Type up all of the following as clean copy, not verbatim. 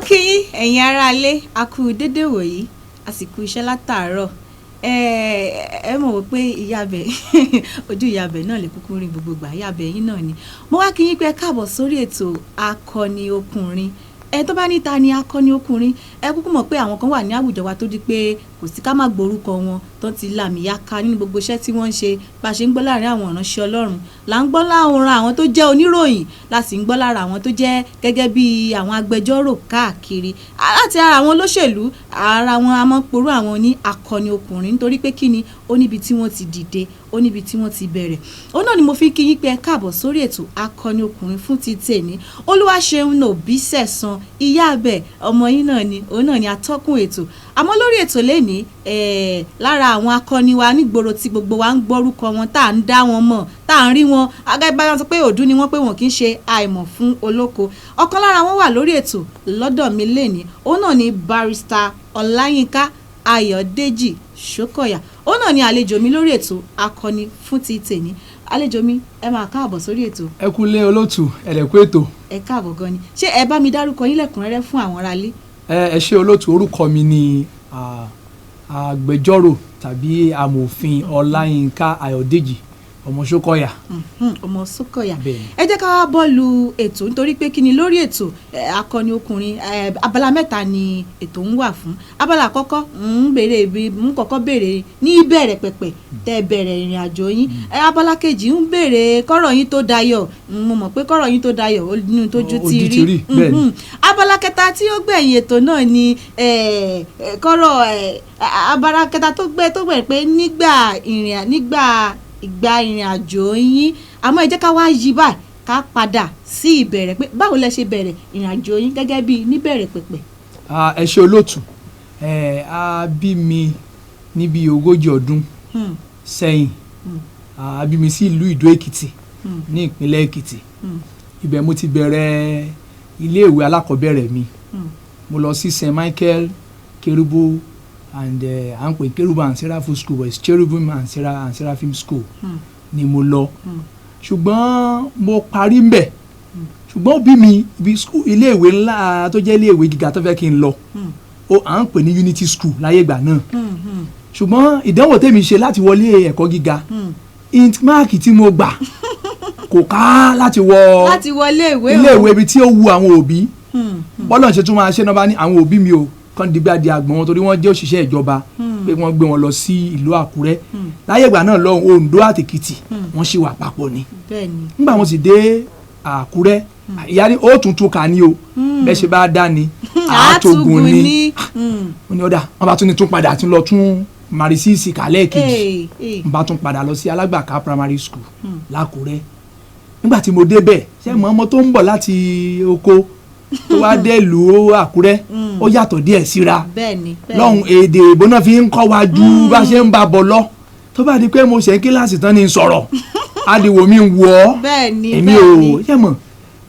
kí yín ẹ̀yin aráalé a kú dédé wòyí àsìkò iṣẹ́ látàárọ̀ ẹ mọ̀ wípé ìyàbẹ̀ ojú ìyàbẹ̀ náà lè kúkú rin gbogbo gbà ìyàbẹ̀ yín náà ni mo wá kí yín pé káàbọ̀ sórí ètò akọni ọkùnrin tó bá ní ta ni akọni ọkùnrin kúkú mọ̀ pé àwọn kan wà ní àwùjọ wa tó di pé kò sí ká má gborúkọ wọn tó ti làmìyaka nínú gbogbo iṣẹ́ tí wọ́n ń ṣe bá ṣe ń gbọ́ láàrin àwọn ìránṣẹ́ Ọlọ́run là ń gbọ́ láwọn àwọn tó jẹ́ oníròyìn la sì ń gbọ́ lára àwọn tó jẹ́ gẹ́gẹ́ bí àwọn agbẹjọ́rò káàkiri láti ara àwọn olóṣèlú ara wọn a mọ̀ porú àwọn ní akọni ọkùnrin nítorí pé kí ni ó níbi tí wọ́n ti dìde ó níbi tí wọ́n ti bẹ̀rẹ̀ ó náà ni mo fi kí yín pé káàbọ̀ sórí ètò akọni ọkùnrin fún ti tèmi Olúwaṣeun Òbísẹ̀san ìyá abẹ ọmọ yín náà ni òun náà ni atọ́kùn ètò àmọ́ lórí ètò lẹ́ni lára àwọn akọni wa nígboro tí gbogbo wa ń gbọ́rúkọ wọn tá à ń dá wọn mọ̀ tá à ń rí wọn agbára sọ pé òdú ni wọ́n pé wọn kì í ṣe àìmọ̀ fún olóko ọ̀kan lára wọn wà lórí ètò lọ́dọ̀ mi lẹ́ni òun náà ni barrister Ọláyínká Ayọ̀déjì SOKOYA òun náà ni àlejò mi lórí ètò akọni fún ti tèmi àlejò mi ẹ máa káàbọ̀ sórí ètò. ẹ kúlé olóòtú ẹ̀rẹ̀kú ètò. ẹ káàbọ̀ gan ni ṣé ẹ bá mi dárúkọ yín lẹ́kùnrẹ́rẹ́ fún àwọn aráalé. ẹ ṣé olóòtú orúkọ mi ni agbẹjọ́rò tàbí amòfin Ọláyínká Ayọ̀déjì ọmọ SOKOYA. ọmọ SOKOYA ẹ jẹ́ ká wá bọ́ọ̀lù ètò nítorí pé kí ni lórí ètò akọni ọkùnrin abala mẹ́ta ni ètò ń wà fún abala àkọ́kọ́ ń kọ́kọ́ béèrè ní ìbẹ̀rẹ̀ pẹ̀pẹ̀ tẹ́ bẹ̀rẹ̀ ìrìn àjò yín abala kejì ń béèrè kọ́rọ̀ yín tó dayọ̀ mo mọ̀ pé kọ́rọ̀ yín tó dayọ̀ nínú tójú ti rí abala kẹta tí ó gbẹ̀yìn ètò náà ni kọ́rọ̀ abala kẹta tó gbẹ̀ pé nígbà ìrìn àjò yín àmọ́ ẹ jẹ́ ká wá yí báyìí ká padà sí ìbẹ̀rẹ̀ pé báwo lẹ ṣe bẹ̀rẹ̀ ìrìn àjò yín gẹ́gẹ́ bí níbẹ̀rẹ̀ pẹ̀pẹ̀. ẹ ṣé olóòtú a bí mi níbi 40 ọdún sẹ́yìn a bí mi sí ìlú Ìdó Èkìtì ní ìpínlẹ̀ Èkìtì ibẹ̀ mo ti bẹ̀rẹ̀ iléèwé alákọ̀ọ́bẹ̀rẹ̀ mi mo lọ sí St. Michael Kerubu and à ń pè Kerubu and Seraphim school but it's Cherubim and Seraphim school ni mo lọ ṣùgbọ́n mo parí ń bẹ̀ ṣùgbọ́n bí mi ibi iléèwé ńlá tó jẹ́ iléèwé gíga tó fẹ́ kí n lọ à ń pè ní Unity school láyé ìgbà náà ṣùgbọ́n ìdánwò tèmi ṣe láti wọlé ẹ̀kọ́ gíga máàkì tí mo gbà kò ká láti wọlé iléèwé ibi tí ó wu àwọn òbí bọ́lọ̀ ṣe tún máa ṣe náà bá ní àwọn òbí mi o kàn dìgbà di àgbọ̀n wọn torí wọ́n jẹ́ òṣìṣẹ́ ìjọba pé wọ́n gbé wọn lọ sí ìlú Àkúrẹ́ láyé ìgbà náà lọ́hùn Oǹdó àti Èkìtì wọ́n ṣì wà papọ̀ ni nígbà wọ́n sì dé Àkúrẹ́ ìyá ni ó tuntun kà ní o bẹ́ẹ̀ ṣe bá dá ni àátògùn ni wọ́n ní ọ̀dà wọ́n bá tún ní tún padà tún lọ tún marisisi kálẹ̀ kejì wọ́n bá tún padà lọ sí Alágbàká primary school l'Àkúrẹ́ nígbà tí mo débẹ̀ ṣé mo ọmọ tó ń bọ̀ láti oko tó wá dé ìlú Àkúrẹ́ ó yàtọ̀ díẹ̀ síra lọ́hùn èdè ìbò náà fi ń kọ́ wa ju bá ṣe ń bá bọ̀ lọ tó bá di pé mo ṣe kíláàsì tán ní sọ̀rọ̀ adìwò mi ń wọ̀ ọ́ èmi ò yẹ mọ̀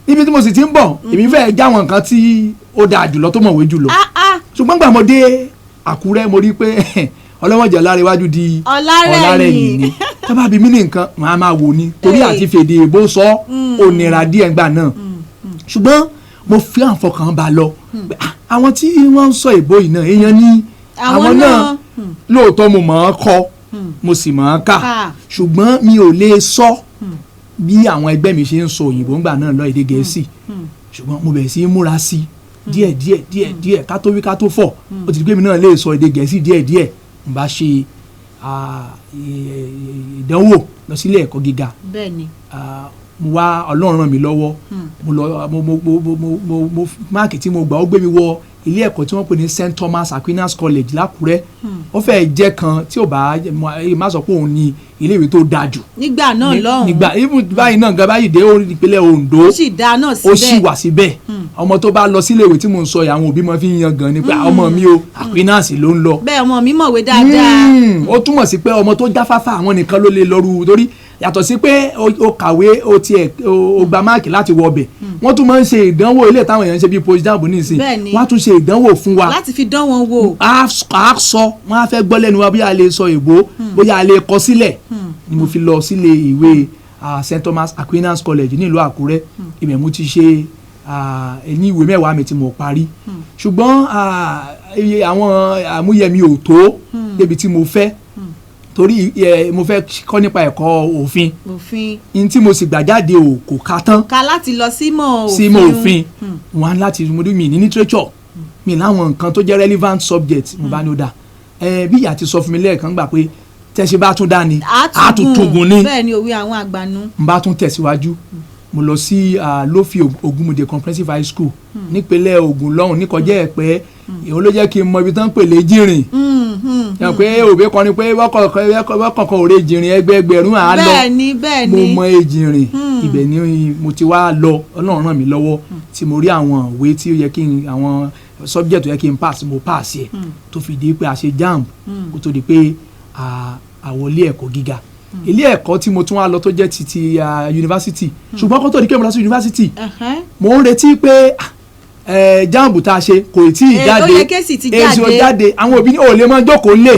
níbi tí mo sì ti ń bọ̀ èmi fẹ́ jáwọn nǹkan tí ó dáa jùlọ tó mọ̀wé jùlọ ṣùgbọ́n gbà mo dé Àkúrẹ́ mo rí pé ọlọ́mọdé ọlárẹ̀wájú di ọlárẹ̀yìn ni tó bá bí mí ní nǹkan màá máa wò ni torí àti fèdè ìbò sọ ò nira díẹ̀ ńgbà náà ṣùgbọ́n mo fi àǹfọkàn bá lọ àwọn tí wọ́n ń sọ ìbò yìí náà èèyàn ní àwọn náà lóòótọ́ mo mọ̀ ọ́n kọ mo sì mọ̀ ọ́n kà ṣùgbọ́n mi ò lè sọ bí àwọn ẹgbẹ́ mi ṣe ń sọ òyìnbó ńgbà náà lọ èdè Gẹ̀ẹ́sì ṣùgbọ́n mo bẹ̀rẹ̀ sí í múra sí díẹ̀ ká tó wí ká tó fọ̀ ó ti di pé mi náà lè sọ èdè Gẹ̀ẹ́sì díẹ̀ n bá ṣe ìdánwò lọ sílé ẹ̀kọ́ gíga mo wá Ọlọ́run ràn mí lọ́wọ́ mo máàkì tí mo gbà ó gbé mi wọ ilé ẹ̀kọ́ tí wọ́n pè ní St. Thomas Aquinas College l'Àkúrẹ́ ó fẹ́ jẹ́ kan tí ò bá má sọ pé òun ni iléèwé tó dáa jù nígbà náà lọ́hùn nígbà báyìí náà gan báyìí dé ìpínlẹ̀ Oǹdó ó sì wà síbẹ̀ ọmọ tó bá lọ síléèwé tí mo ń sọ yìí àwọn òbí máa fi ń yan gan ni pé ọmọ mi o Aquinas ló ń lọ bẹ́ẹ̀ ọmọ mi mọ̀wé dáadáa ó túmọ̀ sí pé ọmọ tó jáfáfá àwọn nìkan ló lè lọ́rù torí yàtọ̀ sí pé o kàwé o gba máàkì láti wọ ọbẹ̀ wọ́n tún máa ń ṣe ìdánwò ilé táwọn èèyàn ń ṣe bíi postjamb nísìn wọ́n á tún ṣe ìdánwò fún wa láti fi dán wọn wò a sọ wọ́n á fẹ́ gbọ́ lẹ́nu wa bóyá a lè sọ èbó bóyá a lè kọ sílẹ̀ ni mo fi lọ sílé ìwé St. Thomas Aquinas College nílùú Àkúrẹ́ ibẹ̀ mo ti ṣe ní ìwé mẹ́wàá mi tí mo parí ṣùgbọ́n àwọn àmúyẹ̀mí ò tó débi tí mo fẹ́ torí mo fẹ́ kọ́ nípa ẹ̀kọ́ òfin ní tí mo sì gbà jáde kò ká tán ká láti lọ símọ̀ òfin wọn láti mo mi ní literature mi láwọn nǹkan tó jẹ́ relevant subject mo bá ní ó dà bí ìyá ti sọ fún mi lẹ́ẹ̀kan gbà pé tẹ̀sí bá tún dá ni àtúntògùn ni bẹ́ẹ̀ ni òwe àwọn àgbànú. n bá tún tẹ̀síwájú mo lọ sí lófi Ògúnmọdé comprehensive high school nípínlẹ̀ Ògùn lọ́hùn níkọjá Ẹ̀pẹ́ èwo ló jẹ́ kí n mọ ibi tán ń pèlè jìnrìn yàn pé òbí kan ni pé wọ́kọ̀ọ̀kan òre jìnrìn ẹgbẹ̀ẹgbẹ̀rún à lọ mo mọ èjìnrìn ibẹ̀ ni mo ti wá lọ Ọlọ́run ràn mí lọ́wọ́ tí mo rí àwọn ìwé tí ó yẹ kí n àwọn subject tó yẹ kí n pass mo pass yẹ tó fi di pé a ṣe JAMB kó tó di pé àwọlé ẹ̀kọ́ gíga ilé ẹ̀kọ́ tí mo tún wá lọ tó jẹ́ ti yunifásitì ṣùgbọ́n kó tó di pé mo lọ sí yunifásitì mo ń retí pé JAMB tá a ṣe kò tí ì jáde èsì ò jáde àwọn òbí ní ò lè mọ jókòó lè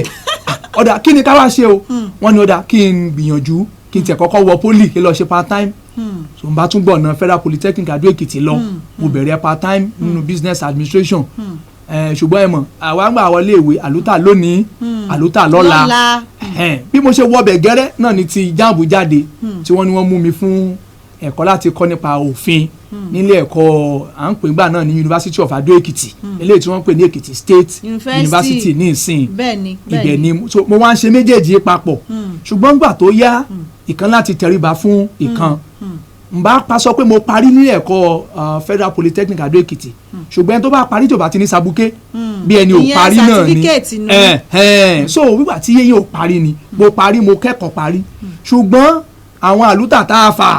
ọ̀dà kí ni ká wá ṣe o wọ́n ní ọ̀dà kí n gbìyànjú kí n tẹ̀ kọ́kọ́ wọ poli kí n lọ ṣe part time so n bá tún gbọ̀ ná Federal Polytechnic Adó Èkìtì lọ mo bẹ̀rẹ̀ part time nínú business administration ṣùgbọ́n ẹ mọ̀ àwa gbà wọlé ìwé àlùtà lónìí àlùtà lọ́la bí mo ṣe wọbẹ̀ gẹ́rẹ́ náà ni ti JAMB jáde tí wọ́n ní wọ́n mú mi fún ẹ̀kọ́ láti kọ́ nípa òfin nílé ẹ̀kọ́ à ń pè gbà náà ní University of Adó Èkìtì eléyìí tí wọ́n ń pè ní Èkìtì State University ní ìsìn ibẹ̀ ni mo wá ń ṣe méjèèjì papọ̀ ṣùgbọ́n gbà tó yá ìkan láti tẹríba fún ìkan n bá pa sọ pé mo parí nílé ẹ̀kọ́ Federal Polytechnic Adó Èkìtì ṣùgbọ́n tó bá parí tó bá ti ní sabuké bí ẹni ò parí náà ni so wíwà tí yéyìn ò parí ni mo parí mo kẹ́kọ̀ọ́ parí ṣùgbọ́n àwọn àlùtà tá a fà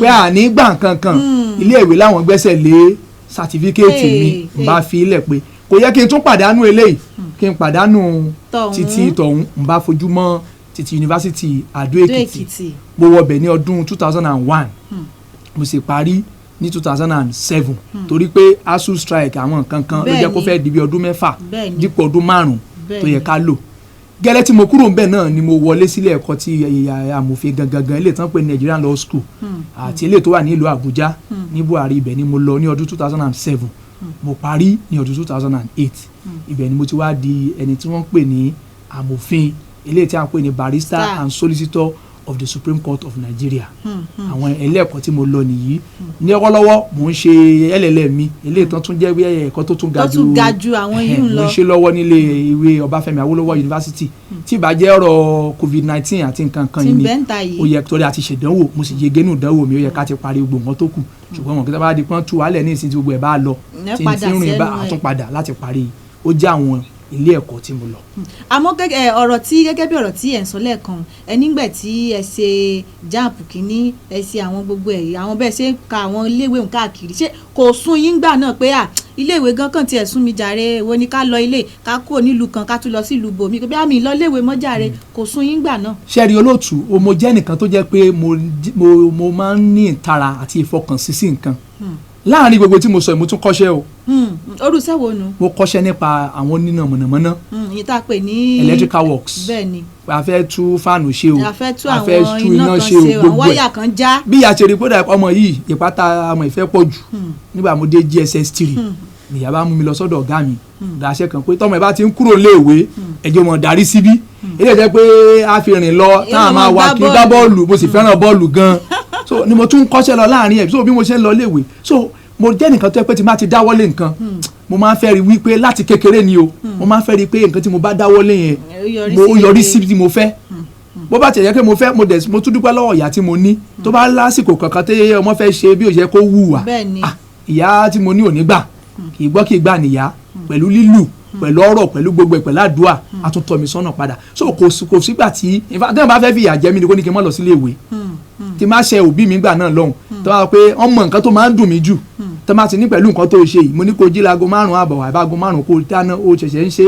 pé àní gbà kankan ilé ìwé láwọn gbẹ́sẹ̀ lé sátífíkẹ́ẹ̀tì mi n bá fi ilẹ̀ pé kò yẹ kí n tún pàdánù eléyìí kí n pàdánù títí tọ̀hún n bá fojú mọ́ títí yunifásitì Adó Èkìtì mo wọbẹ̀ ní ọdún 2001 mo sì parí ní 2007 torí pé ASUU strike àwọn nǹkan kan ló jẹ́ kó fẹ́ di bí ọdún 6 dípò ọdún 5 tó yẹ ká lò gẹ́lẹ́ tí mo kúrò ńbẹ̀ náà ni mo wọlé sílé ẹ̀kọ́ tí amòfin gangan ilé tán pé Nigerian Law School àti ilé tó wà ní ìlú Àbújá ní Buhari ibẹ̀ ni mo lọ ní ọdún 2007 mo parí ní ọdún 2008 ibẹ̀ ni mo ti wá di ẹni tí wọ́n ń pè ní amòfin ilé tí a ń pè ní Barrister and Solicitor of the Supreme Court of Nigeria àwọn ẹlẹ́ẹ̀kọ́ tí mo lọ nìyí ní ọwọ́lọ́wọ́ mò ń ṣe LLM mi eléyìí tán tún jẹ́ ẹ̀kọ́ tó tún ga ju àwọn yìí ń lọ mo ń ṣe lọ́wọ́ nílé ìwé Ọbáfẹ́mi Awólọ́wọ́ University tí ìbá jẹ́ ọ̀rọ̀ COVID-19 àti nǹkan kan yìí ni ó yẹ torí àti ṣèdánwò mo sì yege nù ìdánwò mi ó yẹ ká ti parí gbogbo nǹkan tó kù ṣùgbọ́n wọn kí sábà di pọ́n tú wálẹ̀ ní ìsìn tí gbogbo ẹ̀ bá lọ tí n ti rìn bá àtúnpadà láti parí ó jẹ́ àwọn ilé ẹ̀kọ́ tí mo lọ. àmọ́ gẹ́gẹ́ bí ọ̀rọ̀ tí ẹ̀ ń sọ lẹ́ẹ̀kan nígbà tí ẹ ṣe JAMB kínní ẹ ṣe àwọn gbogbo ẹ̀ àwọn bẹ́ẹ̀ ṣe ń ka àwọn iléèwé ń káàkiri ṣé kò sún yín gbà náà pé iléèwé gan kàn tiẹ̀ sún mi jàre wo ni ká lọ ilé ká kúrò nílùú kan ká tún lọ sí ìlú bòmí bí àmì lọ iléèwé mọ́ jàre kò sún yín gbà náà. ṣẹ́ẹ̀rì olóòtú mo jẹ́ nìkan tó jẹ́ pé mo máa ń ní ìtara àti ìfọkànsí sí nǹkan láàrin gbogbo tí mo sọ mo tún kọ́ṣẹ́ o. orúṣẹ́ wo nu. mo kọ́ṣẹ́ nípa àwọn oníná mọ̀nàmọ́ná. yìí tá a pè ní. electrical works. bẹ́ẹ̀ni. a fẹ́ tú fáànù ṣe o. a fẹ́ tú àwọn iná kan ṣe o àwọn wáyà kan já. bí a ṣe rí kódà ọmọ yìí ìpátá ọmọ ìfẹ́ pọ̀ jù nígbà mo dé GSS 3 nìyá bá mú mi lọ sọ́dọ̀ ọ̀gá mi dàṣẹ kan pé tọ́mọ ẹ bá ti ń kúrò léèwé ẹjọ́ mọ̀ darí síbí ilé ìjẹ́ pé a fi rìn lọ táwọn máa wá kí n gbá bọ́ọ̀lù mo sì fẹ́ràn bọ́ọ̀lù gan so ni mo tún kọ́ṣẹ́ lọ láàrin ẹ̀ so bí mo ṣe ń lọ léèwé so mo jẹ́ nìkan tó yẹ pé tí má ti dáwọ́lé nǹkan mo máa ń fẹ́ rí wípé láti kékeré ni o mo máa ń fẹ́ rí pé nǹkan tí mo bá dáwọ́lé yẹn mo yọrí sí tí mo fẹ́ bó bá tẹ̀yẹ́ pé mo tún dúpẹ́ lọ́wọ́ ìyá tí mo ní tó bá lásìkò kankan tẹ́ ọmọ fẹ́ ṣe bí ó yẹ kó wùwà ìyá tí mo ní ò ní gbà kì í gbọ́ kì í gbà nìyá pẹ̀lú lílù pẹ̀lú ọ̀rọ̀ pẹ̀lú gbogbo ẹ̀ pẹ̀lú àdúrà a tún tọ́ mi sọ́nà padà so kò sígbà tí ìfàdéhùn bá fẹ́ fi ìyà jẹ mí ni kò ní kí n má lọ sílé ìwé tí má ṣe òbí mi gbà náà lọ́hùn tó bá pé ọmọ nǹkan tó máa ń dùn mí jù tó máa ti ní pẹ̀lú nǹkan tó ṣe yìí mo ní kó jí láago 5 àbọ̀ àbágo 5 kó dáná ó ṣẹ̀ṣẹ̀ ń ṣe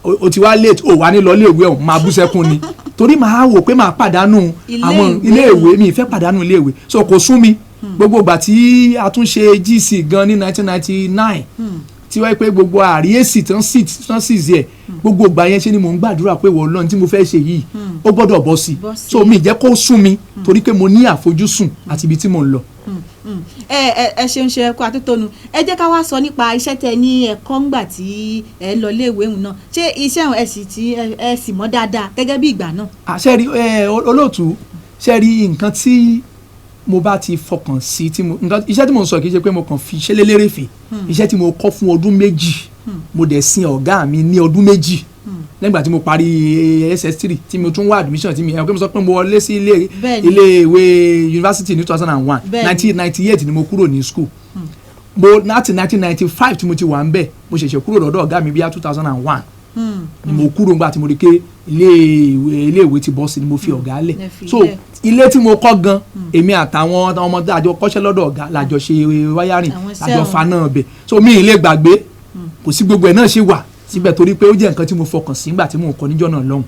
o ti wá late o wà ní lọ iléèwé ọ̀hún máa bú sẹ́kún ni torí màá wò pé màá pàdánù àwọn iléèwé mi ìfẹ́ pàdánù iléèwé so kò sún mi gbogbo ìgbà tí a tún ṣe GC gan ní 1999 tí wáyé pé gbogbo àríyèsí tán sì yẹ gbogbo ìgbà yẹn ṣe ni mò ń gbàdúrà pé wọ́n lọ́n tí mo fẹ́ ṣe yìí ó gbọ́dọ̀ bọ́ sí so mi jẹ́ kó sún mi torí pé mo ní àfojúsùn àti ibi tí mò ń lọ. ẹ ṣeun ṣe ẹkọ àtótónu ẹ jẹ́ ká wá sọ nípa iṣẹ́ tẹ ní ẹ̀kọ́ ńgbà tí ẹ lọ léèwé òun náà ṣé iṣẹ́ ẹ sì mọ̀ dáadáa gẹ́gẹ́ bí ìgbà náà. ṣe rí olóòtú ṣe rí nǹkan tí mo bá ti fọkàn sí iṣẹ́ tí mo sọ kì í ṣe pé mo kàn fi ṣe lélẹ́rẹ̀fẹ̀ iṣẹ́ tí mo kọ́ fún ọdún méjì mo dẹ̀ sin ọ̀gá mi ní ọdún méjì nígbà tí mo parí SS3 tí mo tún wá admission tí mi ẹ̀ pé mo sọ pé mo wọlé sí ilé ìwé yunifásitì ní 2001 1998 ni mo kúrò ní school mo láti 1995 tí mo ti wà ń bẹ̀ mo ṣẹ̀ṣẹ̀ kúrò lọ́dọ̀ ọ̀gá mi bíi 2001 ni mo kúrò nígbà tí mo rí pé ilé ìwé ti bọ́ sí ni mo fi ọ̀gá lẹ̀ so ilé tí mo kọ́ gan èmi àtàwọn ọmọdé àjọ kọ́ṣẹ́ lọ́dọ̀ ọ̀gá làjọ ṣe wáyárìn làjọ faná ọbẹ̀ so mi ì lè gbàgbé kò sí gbogbo ẹ̀ náà ṣe wà síbẹ̀ torí pé ó jẹ́ nǹkan tí mo fọkàn sí nígbà tí mo kọ́ níjọ́ náà lọ́hùn.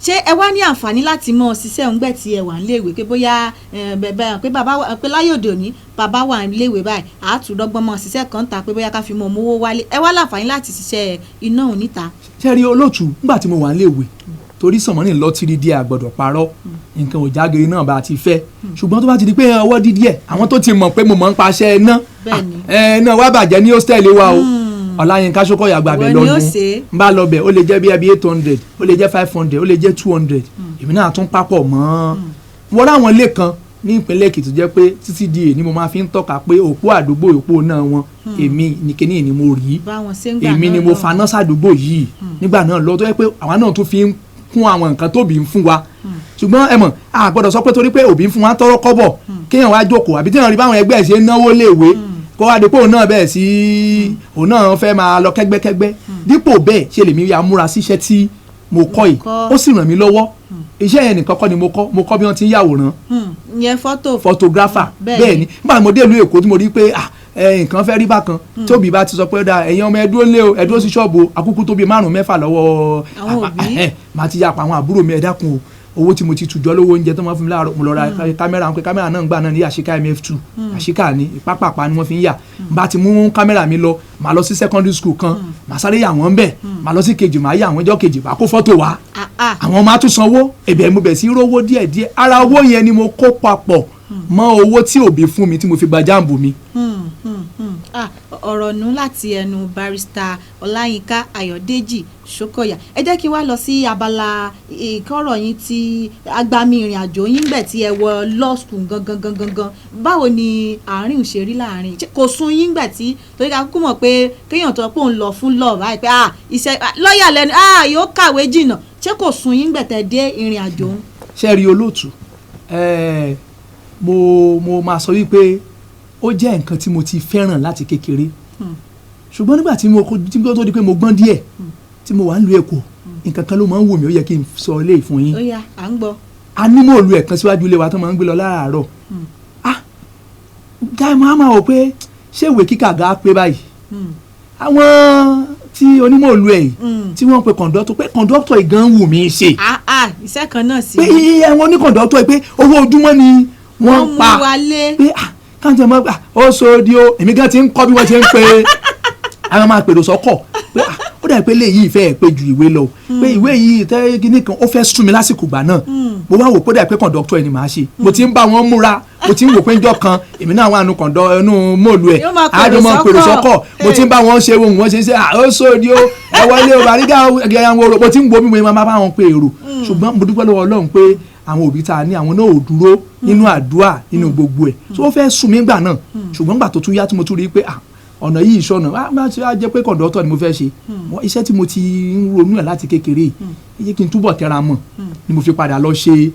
ṣé ẹ wá ní àǹfààní láti mọ ṣiṣẹ́ òǹgbẹ́ tí ẹ wà níléèwé pé bóyá pé láyé òde òní bàbá wà níléèwé báyìí àátúndọ́gbọ́n mọ ṣiṣẹ́ kan ta pé bóyá ká fi mọ owó wálé ẹ wá láǹfààní láti ṣiṣẹ́ iná òun níta. ṣé rí olóòtú nígbà tí mo wà níléèwé torí sọmọ́nì lọ tiri díẹ̀ àgbọ̀dọ̀ parọ́ nǹkan ò jágere náà bá ti fẹ́ ṣùgbọ́n tó bá ti di pé ọwọ́ dídí ẹ̀ àwọn tó ti mọ̀ pé mo mọ̀ ń paṣẹ náà wá bàjẹ́ ní hostel wa o Ọláyínká Sókóyà gbàbẹ̀ lọ́dún n bá lọ bẹ̀ ó lè jẹ́ bí ẹbí 800 ó lè jẹ́ 500 ó lè jẹ́ 200 èmi náà tún papọ̀ mọ́ wọ́n ráwọn ilé kan ní ìpínlẹ̀ Èkìtì jẹ́ pé títí di èyí ni mo máa fi ń tọ́ka pé òpó àdúgbò òpó náà wọn èmi nìkéní ni mo rí èmi ni mo faná sàdúgbò yìí nígbà náà lọ tó yẹ pé àwa náà tún fi ń kún àwọn nǹkan tóbi ń fún wa ṣùgbọ́n ẹ mọ̀ a gbọ́dọ̀ sọ pé torí pé òbí ń fún wa tọrọ kọ́bọ̀ kéèyàn wá jókòó àbí téèyàn rí báwọn ẹgbẹ́ ṣe ń náwó léèwé kó wá dípò òun náà bẹ́ẹ̀ sí òun náà fẹ́ máa lọ kẹ́gbẹ́kẹ́gbẹ́ dípò bẹ́ẹ̀ ṣe lèmi ya múra síṣẹ́ tí mo kọ́ yìí ó sì ràn mí lọ́wọ́ iṣẹ́ yẹn nìkan kọ́ ni mo kọ́ bí wọ́n ti ń yàwòrán ìyẹn photographer bẹ́ẹ̀ ni nígbà tí mo dé ìlú Èkó tí mo rí pé nǹkan fẹ́ rí bákan tí òbí bá ti sọ pé ẹ̀yin ọmọ ẹ dúró lé o ẹ dúró sí ṣọ́ọ̀bù akúkú tó bíi 5-6 lọ́wọ́ màá ti yapa àwọn àbúrò mi ẹ dákun o owó tí mo ti tùjọ́ lówó oúnjẹ tó máa fún mi láàárọ̀ mo lọ ra kámẹ́rà pé kámẹ́rà náà ń gbà náà ní àṣìká MF2 àṣìká ní pápápá ni wọ́n fi ń yà bá ti mú kámẹ́rà mi lọ màá lọ sí secondary school kan màá sáré yà wọ́n bẹ̀ màá lọ sí kejì màá yà wọ́n ọjọ́ kejì màá kó fọ́tò wá àwọn máa tún sanwó ẹ̀bẹ̀ mo bẹ̀ sí rówó díẹ̀díẹ̀ ara owó yẹn ni mo kó papọ̀ mọ́ owó tí òbí fún mi tí mo fi gba jáàmù mi. ọ̀rọ̀ nù láti ẹnu barrister Ọláyínká Ayọ̀déjì Sókóyà ẹ jẹ́ kí n wá lọ sí abala ìkọ́rọ̀ yín tí agbami ìrìn àjò yín gbẹ̀ tí ẹ wọ law school gangan báwo ni àárín òṣèré láàrin kò sún yín gbẹ̀ tí torí ká kúkú mọ̀ pé kéèyàn tó pé òun lọ fún law báyìí pé iṣẹ́ lọ́ọ̀yà lẹ́nu yóò kàwé jìnnà ṣé kò sún yín gbẹ̀ tẹ̀ dé ìrìn àjò òun. ṣé rí olóòtú mo máa sọ wípé ó jẹ́ nǹkan tí mo ti fẹ́ràn láti kékeré ṣùgbọ́n nígbà tí mo tó di pé mo gbọ́n díẹ̀ tí mo wà ń lu Èkó nǹkan kan ló máa ń wò mí ó yẹ kí n sọ ilé ìfún yín. ó yá à ń gbọ́. a ní mò ń lu ẹ̀kan síwájú ilé wa tó máa ń gbé lọ láràárọ̀ gáà máa máa wò pé ṣé ìwé kíkà gá pé báyìí àwọn tí onímọ̀ olú ẹ̀ tí wọ́n pe kọ̀ǹdọ́tọ̀ pé kọ̀ǹdọ́tọ̀ ìgan wù mí ṣe. iṣẹ́ kan náà sí. pé iye wọn ní kọ̀ǹdọ́tọ̀ pé owó ojúmọ́ ni wọ́n pa pé káńtì ọmọ ó sóòdì o èmi gan ti ń kọ́ bí wọ́n ti ń pe àwọn máa pèrò sọ́kọ̀ pé ó dà pé léyìí fẹ́ pé ju ìwé lọ pé ìwé yìí tẹ́ kíní kan ó fẹ́ sún mi lásìkò gbà náà mo wá wò pé ó dà pé kọ̀ǹdọ́tọ̀ ẹni màá ṣe mo ti ń bá wọn múra mo ti ń wò pé njọ́ kan èmi náà wà nù kọ̀ǹdọ́ ẹnu mọ́ọ̀lù ẹ̀ àjọ máa pèrò sọ́kọ̀ mo ti ń bá wọn ṣe ohun wọn ṣe ó sóòdì o ẹ wọlé o àríkà ẹ̀yàwó mo ti ń wo mi mo máa bá wọn pe èrò ṣùgbọ́n mo dúpẹ́ lọ́wọ́ Ọlọ́run pé àwọn òbí tá a ní àwọn náà ò dúró nínú àdúrà nínú gbogbo ẹ̀ so ó fẹ́ sùn mí gbà náà ṣùgbọ́n gbà tó tún yá tí mo tún rí i pé ọ̀nà yìí ìṣọ̀nà á jẹ́ pé kọ̀ǹdọ́tọ̀ ni mo fẹ́ ṣe iṣẹ́ tí mo ti ń ronú ẹ̀ láti kékeré yìí kí n túbọ̀ tẹra mọ́ ni mo fi padà lọ ṣe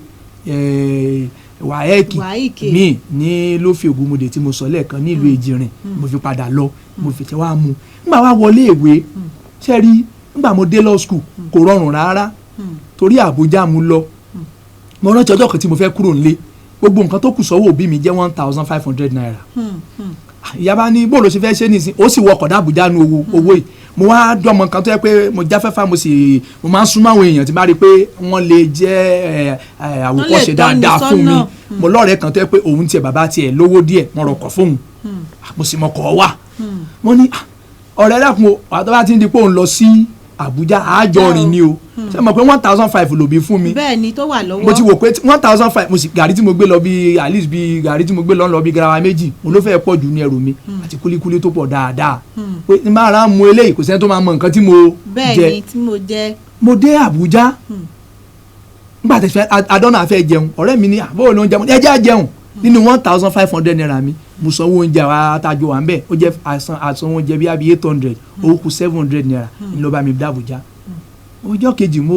wàhẹ́ẹ̀kì mi ní lófì Ògúnmọdé tí mo sọ lẹ́ẹ̀kan nílùú Èjìrìn mo fi padà lọ mo fi tẹ́ wá mu nígbà wá wọlé ìwé ṣe rí nígbà mo dé law school kò rọrùn rárá torí Àbújá mu lọ mo rántí ọjọ́ kan tí mo fẹ́ kúrò nílé gbogbo nǹkan tó kù sọ́wọ́ òbí mi jẹ́ 1,500 naira ìyá bá ní bóòlù ṣe fẹ́ ṣe nìsín ó sì wọkọ̀ d'Àbújá nu owó yìí mo wá dọ́mọ kan tó yẹ pé mo jáfẹ́fà mo máa ń súnmọ́ àwọn èèyàn tí bá rí i pé wọ́n lè jẹ́ àwòkọ́ṣe dáadáa fún mi mo lọ́ọ̀rẹ́ kan tó yẹ pé òun tiẹ̀ bàbá tiẹ̀ lówó díẹ̀ mo rọkọ̀ fóun mo sì mọkọ̀ wà mo ní ọ̀rẹ́ dàkún o àtọ́ bá ti ń di pé òun lọ sí Àbújá àjọ rìn ni o ṣé mo pé 1,500 ló bí fún mi bẹ́ẹ̀ ni tó wà lọ́wọ́ mo ti wò pé 1,500 mo sì gàrí tí mo gbé lọ bí at least bí gàrí tí mo gbé lọ bí garawa méjì mo ló fẹ́ pọ̀ jù ní ẹrù mi àti kúlíkúlí tó pọ̀ dáadáa pé n bá ara mu eléyìí kò sẹ́ni tó máa mọ nǹkan tí mo jẹ bẹ́ẹ̀ ni tí mo jẹ. mo dé Àbújá nígbà tí adọ́nà fẹ́ jẹun ọ̀rẹ́ mi ní àbúrò ló ń jẹun ẹjẹ́ àjẹun nínú 1,500 naira mi mo sanwó oúnjẹ àwọn atajọ wà ń bẹ̀ ó jẹ́ àsanwó oúnjẹ bí i 800 owó kù 700 naira ní ló bá mi dá Àbújá ọjọ́ kejì mo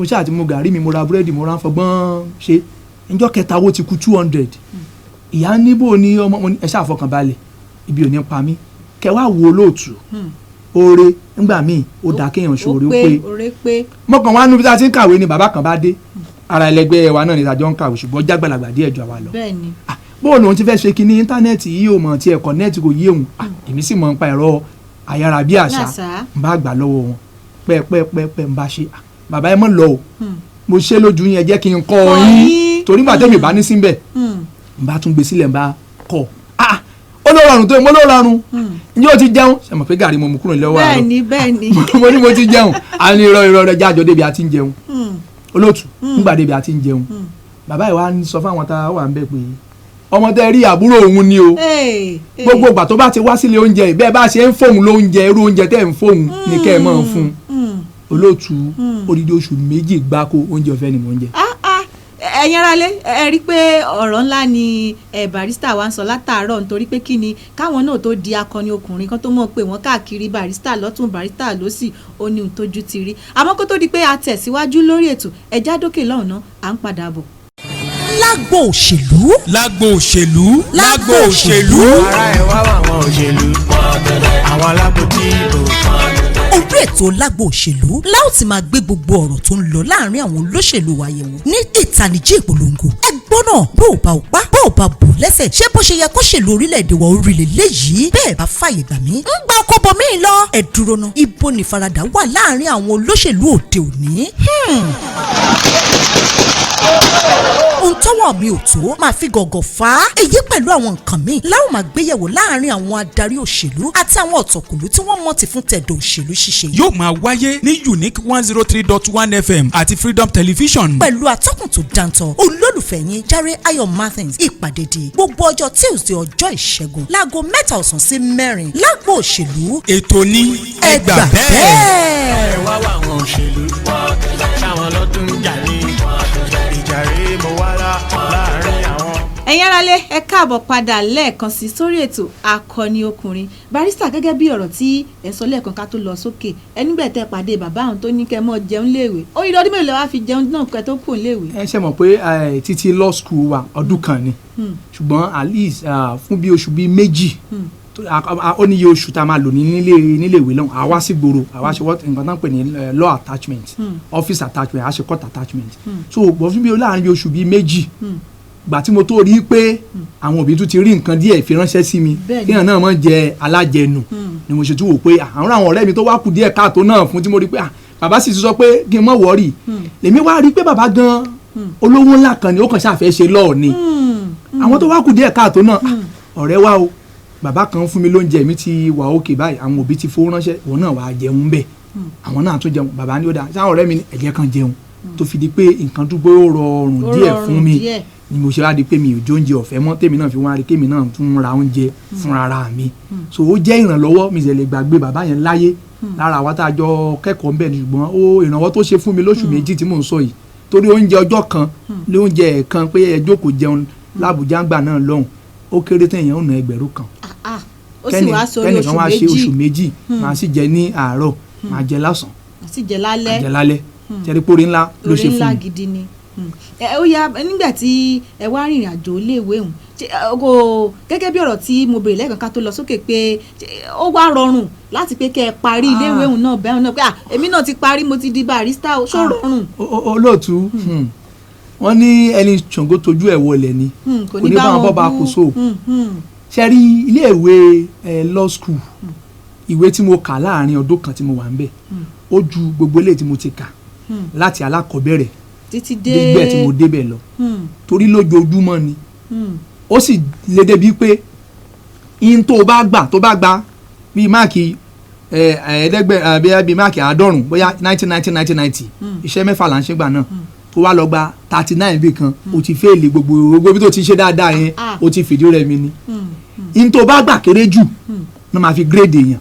ṣáà ti mo gàrí mi mo ra búrẹ́dì mo ra fọgbọ́n ṣe ọjọ́ kẹta owó ti kù 200 ìyá níbo ni ọmọ mo ní ẹ ṣáà fọkàn balẹ̀ ibi ò ní pa mí kẹwàá wo lóòtú oore nígbà míì ó dá kéèyàn ṣòro pé mọ̀kàn wá níbi tá a ti ń kàwé ni bàbá kan bá dé ara ẹlẹgbẹ́ wa náà ni ìdájọ́ ń kàwé ṣùgbọ́n jágbàlagbà díẹ̀ jù àwa lọ bóun lòun ti fẹ́ ṣe kí ní íńtánẹ́ẹ̀tì yìí ò mọ̀ tí ẹ̀ kọ̀nẹ́ẹ̀tì kò yé òun èmi sì mọ̀ nípa ẹ̀rọ ayárabíàṣá ń bá gbà lọ́wọ́ wọn pẹ́ẹ́pẹ́ẹ́pẹ́ ń bá ṣe bàbá ẹ mọ̀ lọ o mo ṣe lójú yẹn jẹ́ kí n kọ́ yín torí gbà tẹ́mi bá ní síbẹ̀ ń bá tún gbé sílẹ̀ ń bá kọ́ ó ló rọrùn tó mo ló rọrùn ǹjẹ́ o ti jẹun ṣe mọ̀ pé gàrí mo mú kúrò lọ́wọ́ àárọ̀ bẹ́ẹ̀ni mo ní mo ti jẹun a ní irọ́ rẹ̀ jájọ́ débi àti ń jẹun olóòtú nígbà débi àti ń jẹun bàbá ìwà sọ fáwọn tá a wà ń bẹ̀ pé ọmọ tẹ rí àbúrò òun ni o gbogbo ìgbà tó bá ti wá sílé oúnjẹ ìbẹ́ẹ̀ bá ṣe ń fóun lóúnjẹ irú oúnjẹ tẹ́ ń fóun ní kẹ́ ẹ̀ máa ń fún olóòtú odidi oṣù méjì gbáko oúnjẹ ọ̀fẹ́ ni mò ń jẹ. ẹ̀yin aráalé ẹ rí i pé ọ̀rọ̀ ńlá ni barista wa ń sọ látàárọ̀ nítorí pé kí ni káwọn náà tó di akọni ọkùnrin kan tó mọ̀ pé wọ́n káàkiri barista lọ́tún barista lósì ó ní ohun tójú ti rí àmọ́ kó tó di pé a tẹ̀síwájú lórí ètò ẹ̀já dókè lọ́hùn náà à ń padà bọ̀. lágbo òṣèlú. lágbo òṣèlú. lágbo òṣèlú. ara ẹ̀ wá wà àwọn òṣèlú àwọn alábòtí ìbò. orí ètò lágbo òṣèlú láò ti máa gbé gbogbo ọ̀rọ̀ tó ń lọ láàrin àwọn olóṣèlú wa yẹ̀wò ní ìtànìjí ìpolongo ẹgbọ́n náà bó o bá o pa bó o bá bò lẹ́sẹ̀ ṣé bó ṣe yẹ kó ṣèlú orílẹ̀-èdè wa orílẹ̀ léyìí bẹ́ẹ̀ bá fàyè gbà mí ń gba ọkọ̀ bọ̀ mí lọ ẹ dúró ná ibo ní faradà wà láàrin àwọn olóṣèlú òde òní. ohun tọ́wọ́ mi ò tó máa fi gọ̀gọ̀ fà á èyí pẹ̀lú àwọn nǹkan míì láwọn máa gbéyẹ̀wò láàrin àwọn adarí òṣèlú àti àwọn ọ̀tọ̀kùlú tí wọ́n mọ̀ ti fún tẹ̀dọ̀ òṣèlú ṣíṣe. yóò máa wáyé ní unique 103.1 FM àti Freedom Television. pẹ̀lú atọ́kùn tó dáńtọ́ olólùfẹ́ yín Jare Ayọ̀ Martins ìpàdé di gbogbo ọjọ́ Tuesday ọjọ́ ìṣẹ́gun láago 3 ọ̀sán sí 4 lágbo òṣèlú. ètò ní ẹ gbà bẹ́ẹ̀. ẹ wá wà àwọn òṣèlú ṣáwọn lọ́dún jà ní ìjà rèé mo wá láàrin àwọn. ẹ̀yin aráalé ẹ káàbọ̀ padà lẹ́ẹ̀kan sí sórí ètò akọni ọkùnrin barista gẹ́gẹ́ bí ọ̀rọ̀ tí ẹ sọ lẹ́ẹ̀kan ká tó lọ sókè ẹnigbẹ̀ tẹ́ pàdé bàbá àwọn tó ní kẹ́ mọ́ jẹun léèwé ó yí ọdún mélòó wá fi jẹun náà kẹ́ tó kù léèwé. ẹ ṣe mọ̀ pé títí law school wa ọdún kan ni ṣùgbọ́n at least fún bí oṣù bíi méjì ó ní iye oṣù tá a máa lò nílé ìwé lọ́hùn àwa sì gbòòrò àwa ṣe nǹkan tán pè ní law attachment office attachment àṣẹ court attachment so bọ̀ fún bí láàrin bí oṣù bíi méjì gbà tí mo tó rí pé àwọn òbí tún ti rí nǹkan díẹ̀ fi ránṣẹ́ sí mi kíyàn náà máa jẹ alájẹnu ni mo ṣe tún wò pé àwọn ọ̀rẹ́ mi tó wá kù díẹ̀ káàtó náà fún tí mo rí pé bàbá sì ti sọ pé kí n mọ̀ wọ́ọ̀rì lèmi wá rí pé bàbá gan olówó ńlá kan ni ó kàn ṣàfẹ́ ṣe lọ́ọ̀ ni àwọn tó wá kù díẹ̀ káàtó náà ọ̀rẹ́ wa o bàbá kan fún mi lóúnjẹ mi ti wà òkè báyìí àwọn òbí ti fowó ránṣẹ́ òun náà wàá jẹun bẹ́ẹ̀ àwọn náà tún jẹun bàbá ní ó dáa sáwọn ọ̀rẹ́ mi ní ẹ̀jẹ̀ kan jẹun tó fi di pé nǹkan dúpẹ́ ó rọrùn díẹ̀ fún mi ni mo ṣe wá di pé mi ò jó oúnjẹ ọ̀fẹ́ mọ́ tèmi náà fi wá rí kémi náà tún ra oúnjẹ fúnra ra mi so ó jẹ́ ìrànlọ́wọ́ mi sì lè gbàgbé bàbá yẹn láyé lára àwa tá a jọ kẹ́kọ̀ọ́ ń bẹ̀ ni ṣùgbọ́n ó ìrànwọ́ tó ṣe fún mi lóṣù méjì tí mò ń sọ yìí torí oúnjẹ ọjọ́ kan lé oúnjẹ ẹ̀ẹ̀kan pé ẹ jókòó jẹun lábùjá ńgbà náà lọ́hùn ó kéré tán èèyàn ò ná 1000 kan kẹ́nìkan wá ṣe oṣù méjì máa sì jẹ ní àárọ̀ máa jẹ lásán sì jẹ lálẹ́ jẹ lálẹ́ tẹ́rípórí ńlá ló ṣe fún mi. orí ńlá gidi ni ó yá nígbà tí ẹ wá rìnrìn àjò iléèwé hùn gẹ́gẹ́ bí ọ̀rọ̀ tí mo béèrè lẹ́ẹ̀kan ká tó lọ sókè pé ó wá rọrùn láti pé kẹ́ ẹ parí iléèwé hùn náà bẹ́ẹ̀ náà pé èmi náà ti parí mo ti di barista ó ṣó rọrùn. olóòtú wọ́n ní ẹni ṣàngó tójú ẹ̀ wọlé ni kò ní bá wọn bọ́ bá kó so ṣe rí iléèwé law school ìwé tí mo kà láàrin ọdún kan tí mo wà ń bẹ̀ ó ju gbogbo eléyìí tí mo ti kà láti alákọ̀ọ́bẹ̀rẹ̀ títí dégbẹ̀ tí mo débẹ̀ lọ torí lójoojúmọ́ ni ó sì lè débi pé in tó bá gbà bíi máàkì ẹ̀ẹ́dẹ́gbẹ̀rún bíi máàkì 100 bóyá 1990 iṣẹ́ 6 là ń ṣe gbà náà tó wá lọ gba 39 bí kan o ti fẹ́ẹ̀lì gbogbo bí tó ti ṣe dáadáa yẹn o ti fìdí rẹmi ni in tó bá gbà kéré jù ní máa fi gírèdì èèyàn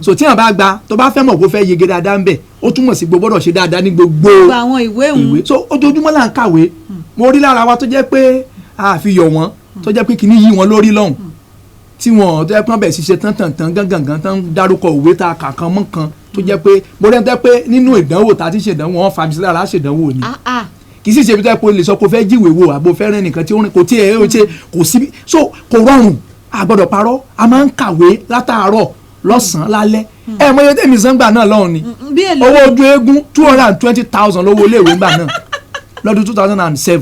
so tí wọn bá gba tó bá fẹ́ mọ̀ kó fẹ́ yege dáadáa ń bẹ̀ ó túmọ̀ sí gbogbo gbọ́dọ̀ ṣe dáadáa ní gbogbo àwọn ìwé so ojoojúmọ́ là ń kàwé mo rí lára wa tó jẹ́ pé a fi yọ̀ wọ́n tó jẹ́ pé kìíní yí wọn lórí lọ́hùn tí wọn tó jẹ́ pé wọ́n bẹ̀ ṣiṣẹ́ tán gángan tán dárúkọ òwe ta kàkan mọ́ kan tó jẹ́ pé mo rẹ́ ń tẹ́ pé nínú ìdánwò tá a ti ṣèdánwò wọn fa mi sí lára ṣèdánwò ni kì í sì ṣe bí tẹ́ pé o lè sọ pé o fẹ́ jíwèé wo àbò fẹ́ràn nìkan tí kò tí ẹ̀ ó ṣe kò sí so kò rọrùn a gbọ́dọ̀ parọ́ a máa ń kàwé látàárọ̀ lọ́sàn-án lálẹ́ mọ iye tèmi sàngbà náà lọ́hùn ni owó ojú eégún 220,000 lówó iléèwé ńgbà náà lọ́dún 2007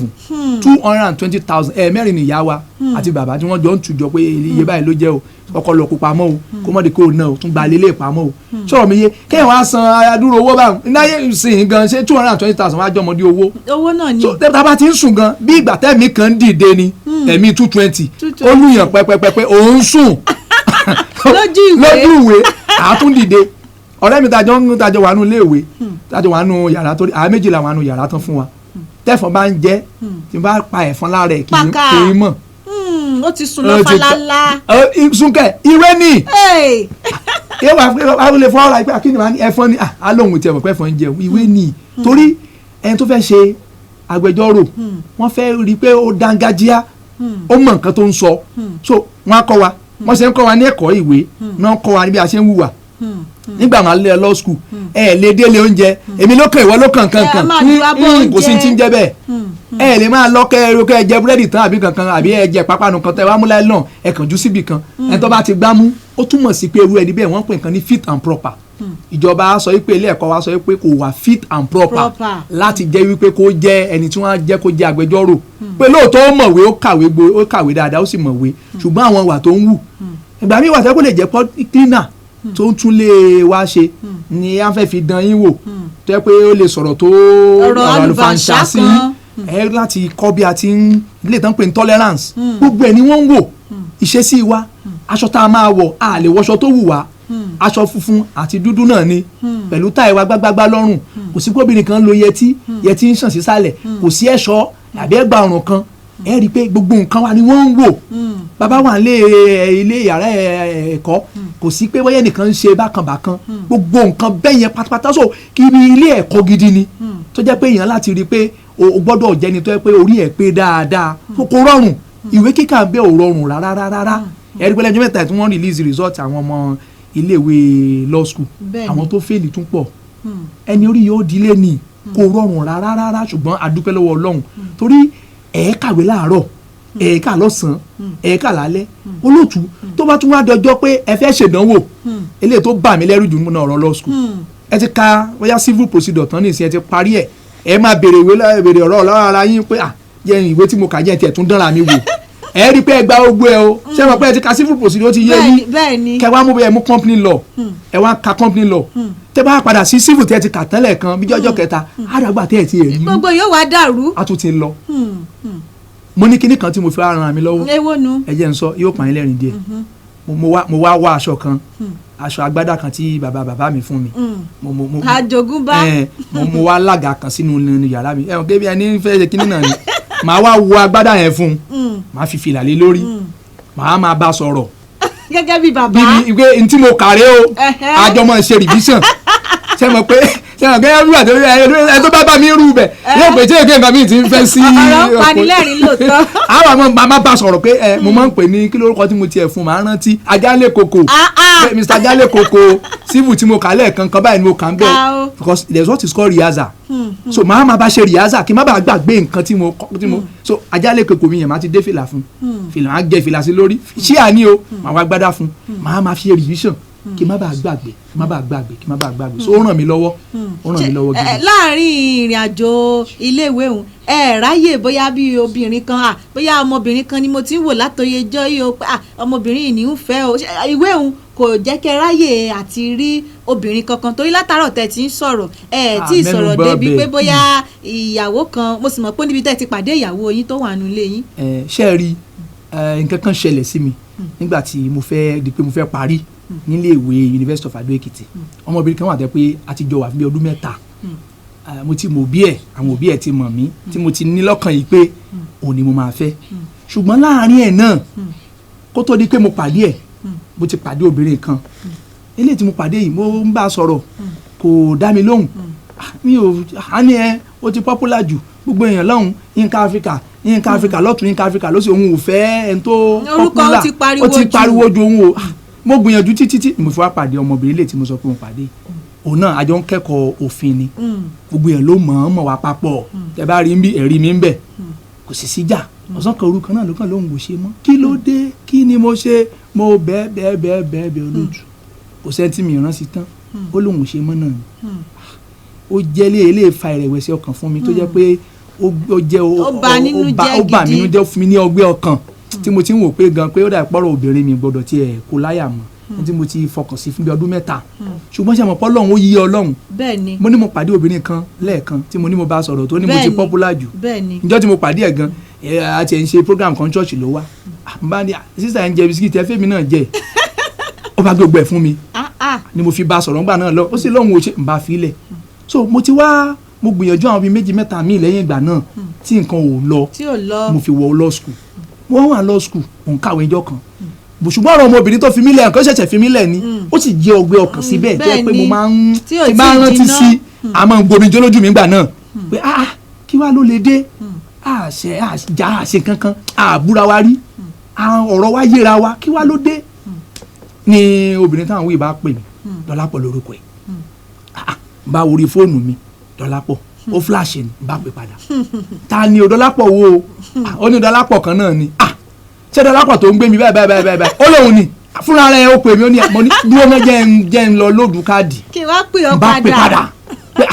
220,000 mẹ́rin nìyá wa àti bàbá tí wọ́n jọ ń tùjọ pé iye báyìí ló jẹ́ o ọkọ lọ kó pamọ́ o kó mọ́ de kó náà o tún gba lélẹ̀ pamọ́ o sọ̀rọ̀ mi yé kéèyàn wá san adúró owó báwọn náyé sìn gan ṣé 220,000 wá jọmọdé owó náà ni so tẹ́tà bá ti ń sùn gan bí ìgbà tẹ́mi kan dìde ni ẹ̀mí 220 ó lùyàn pẹ́pẹ́pẹ́ òun sùn lójú ìwé àtúndìde ọ̀rẹ́ mi tajọ wà nù iléèwé tajọ wà nù yàrá torí àwọn méjìlá wà nù yàrá tán fún wa tẹ́fọ̀n bá ń jẹ́ tí n bá pa ẹ̀fọn lára ẹ̀ kì í mọ̀. ó ti sùn lọ falala. sunkẹ ìwé ni wàá lè fọ́ ọ́ra pé akíni máa ní ẹ̀fọn ni alóhùn tí ẹ̀ mọ̀ pé ẹ̀fọn ń jẹun ìwé ni torí ẹni tó fẹ́ ṣe agbẹjọ́rò wọ́n fẹ́ rí i pé ó dángájíá ó mọ̀ nǹkan tó ń sọ so wọ́n á kọ́ wa wọ́n ṣe ń kọ́ wa ní ẹ̀kọ́ ìwé náà kọ́ wa ní bí a ṣe ń hùwà nígbà máa lé law school lè délé oúnjẹ èmi ló kàn ìwọ ló kàn kankan kò sí ti ń jẹ bẹ́ẹ̀ lè máa lọ kẹ jẹ búrẹ́dì tán àbí kankan àbí ẹ jẹ pápánu kan tẹ wá mú láì náà ẹ kàn jú síbì kan ẹ tó bá ti gbá mú ó túmọ̀ sí pé irú ẹni bẹ́ẹ̀ wọ́n pè nǹkan ní fit and proper ìjọba sọ wípé ilé ẹ̀kọ́ wa sọ wípé kò wà fit and proper láti jẹ́ wípé kó jẹ́ ẹni tí wọ́n á jẹ́ kó jẹ́ agbẹjọ́rò pé lóòótọ́ ó mọ̀wé ó kàwé dáadáa ó sì mọ̀wé ṣùgbọ́n àwọn ìwà tó ń wù ìgbà míì wà tẹ́ kó lè jẹ́ cleaner tó ń tún lè wá ṣe ni a fẹ́ fi dán yín wò tó yẹ pé ó lè sọ̀rọ̀ tó ọ̀rọ̀ àlùfàǹṣà sí ẹ láti kọ́ bí a ti ń lè tán pé tolerance gbogbo ẹ̀ ni wọ́n ń wò ìṣesí wa aṣọ tá a máa wọ̀ a lè wọṣọ tó wù wá aṣọ funfun àti dúdú náà ni pẹ̀lú táì wa gbágbágbá lọ́rùn kò sí kóbìnrin kan lo yẹtí ń ṣàn sísàlẹ̀ kò sí ẹ̀ṣọ́ àbí ẹ̀gbà ọ̀rùn kan ẹ rí i pé gbogbo nǹkan wa ni wọ́n ń wò bàbá wà ilé yàrá ẹ̀kọ́ kò sí pé wọ́n yẹn nìkan ń ṣe bákanbàkan gbogbo nǹkan bẹ́ẹ̀ yẹn pátápátá so kí ibi ilé ẹ̀kọ́ gidi ni tó jẹ́ pé èèyàn láti rí i pé o gbọ́dọ̀ jẹ́ni tó yẹ pé orí ẹ̀ pé dáadáa kò rọrùn ìwé kíkà bẹ́ẹ̀ ò rọrùn rárá ẹ rí i pé lẹ́jọ́ mẹ́ta tí wọ́n release result àwọn ọmọ iléèwé law school àwọn tó fèlì tún pọ̀ ẹni orí yóò dílé ni kò rọrùn rárá ṣùgbọ́n a dúpẹ́ lọ́wọ́ Ọlọ́run torí kàwé láàárọ̀ kà lọ́sàn-án kà lálẹ́ olóòtú tó bá tún wá dọjọ́ pé ẹ fẹ́ ṣèdánwò eléyìí tó bà mí lẹ́rù jù nínú ọ̀rọ̀ law school ẹ ti ka bóyá civil procedure tán nìsín ẹ ti parí ẹ máa béèrè ọ̀rọ̀ lọ́wọ́ ara yín pé jẹ́ ìwé tí mo kà jẹ́ tiẹ̀ tún dánra mi wò ẹ rí i pé ẹ gba ogbó ẹ o ṣé mo pé ẹ ti ka civil procedure ó ti yé yín kẹ wá mú bẹ́ẹ̀ mú company law ẹ wá ka company law tẹ bá padà sí civil tẹ ti kà tẹ́lẹ̀ kan bí ọjọ́ kẹta àdàgbà tẹ́ ẹ̀ ti ẹ̀ rí gbogbo yóò wá dàrú a tún ti lọ mo ní kinní kan tí mo fi ran mi lọ́wọ́ ẹ jẹ́ n sọ yóò pa yín lẹ́rìn díẹ̀ mo wá aṣọ kan aṣọ agbádá kan tí bàbá mi fún mi àjogúnbá mo wá lága kan sínú yàrá mi ẹ̀wọ̀n kébí ẹni fẹ́ ṣe kinní náà ni màá wá wọ agbádá yẹn fún màá fi fìlà lé lórí màá máa bá sọ̀rọ̀ gẹ́gẹ́ bí bàbá ìgbé ntí mo kàrẹ́ o àjọmọ̀ ṣe rìbíṣàn ṣe mọ̀ pé gẹ́gẹ́ bí wà tó ẹ tó bá bá mi rú bẹ̀ yóò pè tí èké nǹkan mi ti ń fẹ́ sí ọ̀rọ̀ panilẹ́rìn lóòótọ́. àwọn àmọ́ màmá bá sọ̀rọ̀ pé mo máa ń pè ní kí lórúkọ tí mo tiẹ̀ fún màá rántí ajálẹ̀ koko Mr. ajálẹ̀ koko síbù tí mo kà lẹ́ẹ̀kan kan báyìí ni mo kà ń bẹ̀ because there is what is called rehearsal so màá máa bá ṣe rehearsal kí n má bàa gbàgbé nǹkan tí mo so ajálẹ̀ koko mi yẹn máa ti dé fìlà fún fìlà máa gẹ fìlà sí lórí ṣé àní o màá wá gbádá fún màá máa fi revision kí n má bàa gbàgbé so ó ràn mí lọ́wọ́ gidi. láàárín ìrìn àjò iléèwé òun ráyè bóyá bí obìnrin kan bóyá ọmọbìnrin kan ni mo ti ń wò látọyé jọ yìí o pé ọmọbìnrin yìí ní ń fẹ́ o ìwé òun kò jẹ́ kẹ́ ráyè àti rí obìnrin kankan torí látàárọ̀ tẹ́ ti ń sọ̀rọ̀ tí ì sọ̀rọ̀ débi pé bóyá ìyàwó kan mo sì mọ̀ pé níbi tẹ́ ti pàdé ìyàwó yín tó wà nù ilé yín. ṣé ẹ rí nǹkan kan ṣẹlẹ̀ sí mi nígbà tí mo fẹ́ di pé mo fẹ́ parí nílé ìwé University of Ado Ekiti ọmọbìnrin kan wà tẹ́ pé a ti jọ wà fún bí ọdún mẹ́ta mo ti mọ̀ bí ẹ̀ àwọn òbí ẹ̀ ti mọ̀ mí tí mo ti ní lọ́kàn yìí pé òun ni mo máa fẹ́ ṣùgbọ́n láàárín ẹ̀ náà kó tó di pé mo pàdé ẹ̀ mo ti pàdé obìnrin kan eléyìí tí mo pàdé yìí mo ń bá a sọ̀rọ̀ kò dá mi lóhùn mi ò á ní ẹ ó ti popular jù gbogbo èèyàn lọ́hùn Yínká Áfíríkà lọ́tún Yínká Áfíríkà lọ́sì òun ò fẹ́ ẹni tó popular ó ti pariwo ju òun o mo gbìyànjú títí mo fi wá pàdé ọmọbìnrin lè tí mo sọ pé mo pàdé òun náà àjọ ń kẹ́kọ̀ọ́ òfin ni gbogbo èèyàn ló mọ̀ wá papọ̀ tẹ bá rí ẹ̀rí mi ń bẹ̀ kò sì síjà ọ̀sán kan orúkọ náà ló kàn lóhùn kò ṣe mọ́ kí ló dé kí ni mo ṣe mo bẹ́ẹ̀ olóòtú kò sẹ́ńtì mi rán sí tán ó lóhùn ò ṣe mọ́ náà ni ó jẹ́ lè fa ìrẹ̀wẹ̀sì ọkàn fún mi tó jẹ́ pé ó bà mí nínú jẹ́ fún mi ní ọgbẹ́ ọkàn tí mo ti ń wò pé gan pé ó dà pọ́rọ̀ obìnrin mi gbọ́dọ̀ tiẹ̀ kó láyà mọ́ tí mo ti fọkàn sí fún bí ọdún mẹ́ta ṣùgbọ́n ṣe mọ̀ pé Ọlọ́run ó yí Ọlọ́run mo ní mo pàdé obìnrin kan lẹ́ẹ̀kan tí mo ní mo bá sọ̀rọ̀ tó ní mo ti popular jù níjọ́ tí mo pàdé ẹ̀ gan àti ẹ̀ ń ṣe program kan church ló wá n bá ní sísá ẹ̀ ń jẹ bisikíìtì ẹ fẹ́mi náà jẹ ó bá gbogbo ẹ̀ fún mi ni mo fi bá sọ̀rọ̀ ńgbà náà lọ ó sì lóhùn ó ṣe ń bá filẹ̀ so mo gbìyànjú àwọn bíi 2 mẹ́ta míì lẹ́yìn ìgbà náà tí nǹkan ò lọ mo fi wọ law school mo wà law school òun kàwé ìjọ kan ṣùgbọ́n ọ̀rọ̀ ọmọbìnrin tó fi mí lẹ̀ nǹkan ṣẹ̀ṣẹ̀ fi mí lẹ̀ ni ó sì jẹ́ ọgbẹ́ ọkàn síbẹ̀ jẹ́ pé mo máa ń ti máa ń rántí sí àmọ́ gbòmìjọ́ lójú mi gbà náà pé kí wàá ló lè dé àṣẹ kankan àbúra wa rí ọ̀rọ̀ wa yéra wa kí wàá ló dé ni obìnrin táwọn wíì bá pè mí Dọ́lápọ̀ lórúkọ ẹ̀ bá orí fóònù mi Dọ́lápọ̀ ó fúláṣì ni bá pè padà ta ni o Dọ́lápọ̀ wo ó ní Dọ́lápọ̀ kan náà ni ṣé Dọ́lápọ̀ tó ń gbé mi báyìí ó lóun ni fúnra rẹ̀ ó pè mí ó ní mo ní dúró náà jẹ́ ń lọ lóòdù káàdì kí wàá pè ọ́ bá pè padà pé